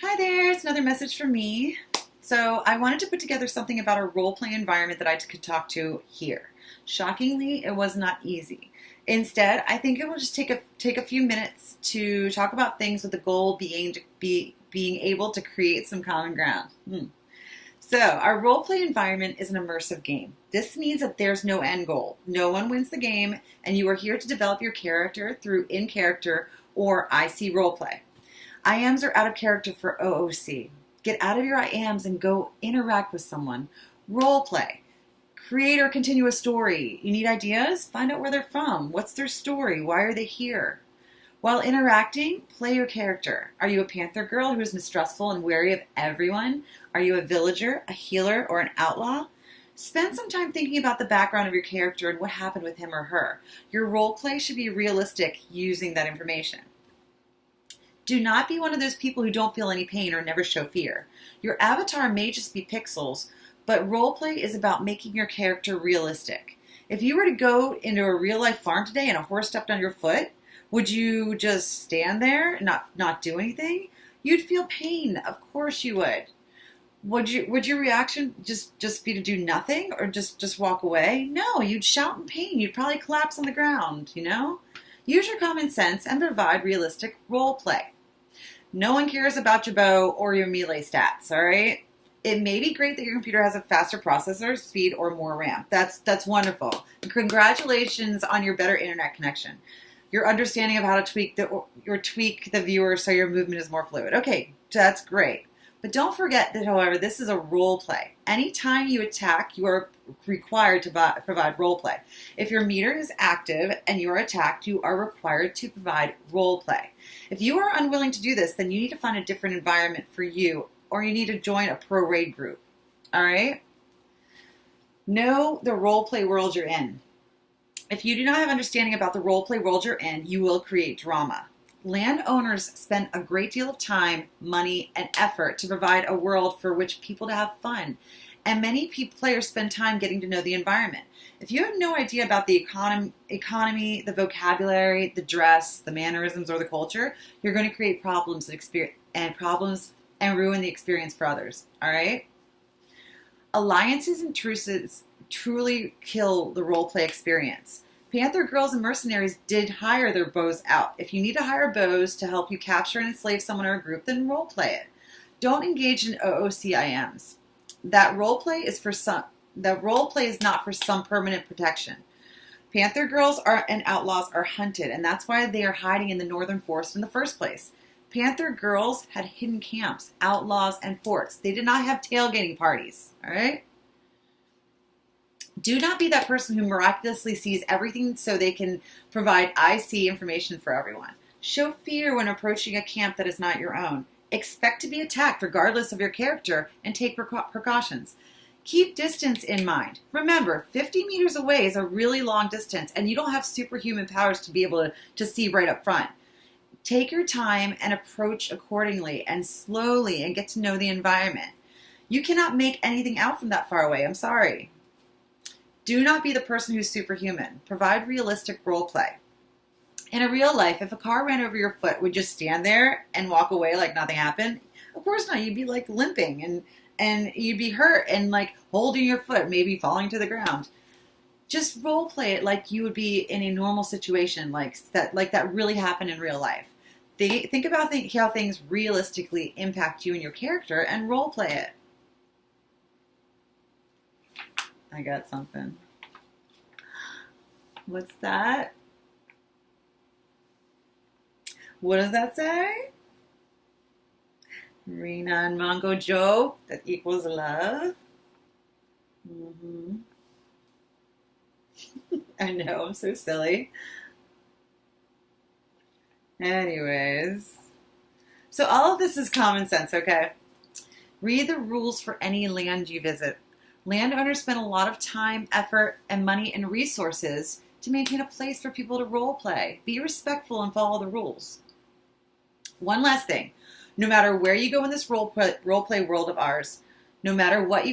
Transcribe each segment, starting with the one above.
Hi there, it's another message from me. So I wanted to put together something about a role-play environment that I could talk to here. Shockingly, it was not easy. Instead, I think it will just take a few minutes to talk about things with the goal being able to create some common ground. So, our role-play environment is an immersive game. This means that there's no end goal. No one wins the game, and you are here to develop your character through in-character or IC roleplay. I ams are out of character for OOC. Get out of your I ams and go interact with someone. Role play. Create or continue a story. You need ideas? Find out where they're from. What's their story? Why are they here? While interacting, play your character. Are you a panther girl who is mistrustful and wary of everyone? Are you a villager, a healer, or an outlaw? Spend some time thinking about the background of your character and what happened with him or her. Your role play should be realistic using that information. Do not be one of those people who don't feel any pain or never show fear. Your avatar may just be pixels, but roleplay is about making your character realistic. If you were to go into a real-life farm today and a horse stepped on your foot, would you just stand there and not do anything? You'd feel pain. Of course you would. Would your reaction just be to do nothing or just walk away? No, you'd shout in pain. You'd probably collapse on the ground, Use your common sense and provide realistic role play. No one cares about your bow or your melee stats, all right? It may be great that your computer has a faster processor speed or more RAM. That's wonderful. Congratulations on your better internet connection. Your understanding of how to tweak the viewer so your movement is more fluid. Okay, that's great. But don't forget that, however, this is a role play. Anytime you attack, you are required to provide role play. If your meter is active and you are attacked, you are required to provide role play. If you are unwilling to do this, then you need to find a different environment for you, or you need to join a pro raid group. All right? Know the role play world you're in. If you do not have understanding about the role play world you're in, you will create drama. Landowners spend a great deal of time, money, and effort to provide a world for which people to have fun. And many players spend time getting to know the environment. If you have no idea about the economy, the vocabulary, the dress, the mannerisms, or the culture, you're going to create problems and ruin the experience for others. All right? Alliances and truces truly kill the role-play experience. Panther girls and mercenaries did hire their bows out. If you need to hire bows to help you capture and enslave someone or a group, then role-play it. Don't engage in OOCIMs. That role-play is not for some permanent protection. Panther girls and outlaws are hunted, and that's why they are hiding in the northern forest in the first place. Panther girls had hidden camps, outlaws, and forts. They did not have tailgating parties, all right? Do not be that person who miraculously sees everything so they can provide IC information for everyone. Show fear when approaching a camp that is not your own. Expect to be attacked regardless of your character and take precautions. Keep distance in mind. Remember, 50 meters away is a really long distance and you don't have superhuman powers to be able to see right up front. Take your time and approach accordingly and slowly and get to know the environment. You cannot make anything out from that far away. I'm sorry. Do not be the person who's superhuman. Provide realistic role play. In a real life, if a car ran over your foot, would you stand there and walk away like nothing happened? Of course not. You'd be like limping and you'd be hurt and like holding your foot, maybe falling to the ground. Just role play it like you would be in a normal situation, like that really happened in real life. Think about how things realistically impact you and your character and role play it. I got something. What's that? What does that say? Rena and Mongo joke that equals love. I know, I'm so silly. Anyways. So all of this is common sense, okay? Read the rules for any land you visit. Landowners spend a lot of time, effort, and money and resources to maintain a place for people to role play. Be respectful and follow the rules. One last thing. No matter where you go in this role play world of ours, no matter what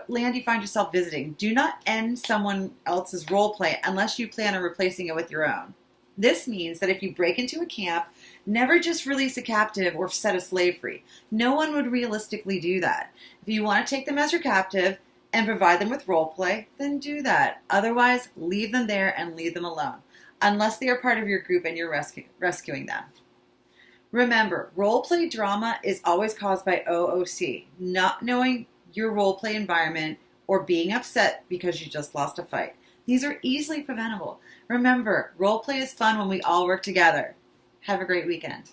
land you find yourself visiting, do not end someone else's role play unless you plan on replacing it with your own. This means that if you break into a camp Never just release a captive or set a slave free. No one would realistically do that. If you want to take them as your captive and provide them with role play, then do that. Otherwise, leave them there and leave them alone, unless they are part of your group and you're rescuing them. Remember, role play drama is always caused by OOC, not knowing your role play environment or being upset because you just lost a fight. These are easily preventable. Remember, role play is fun when we all work together. Have a great weekend.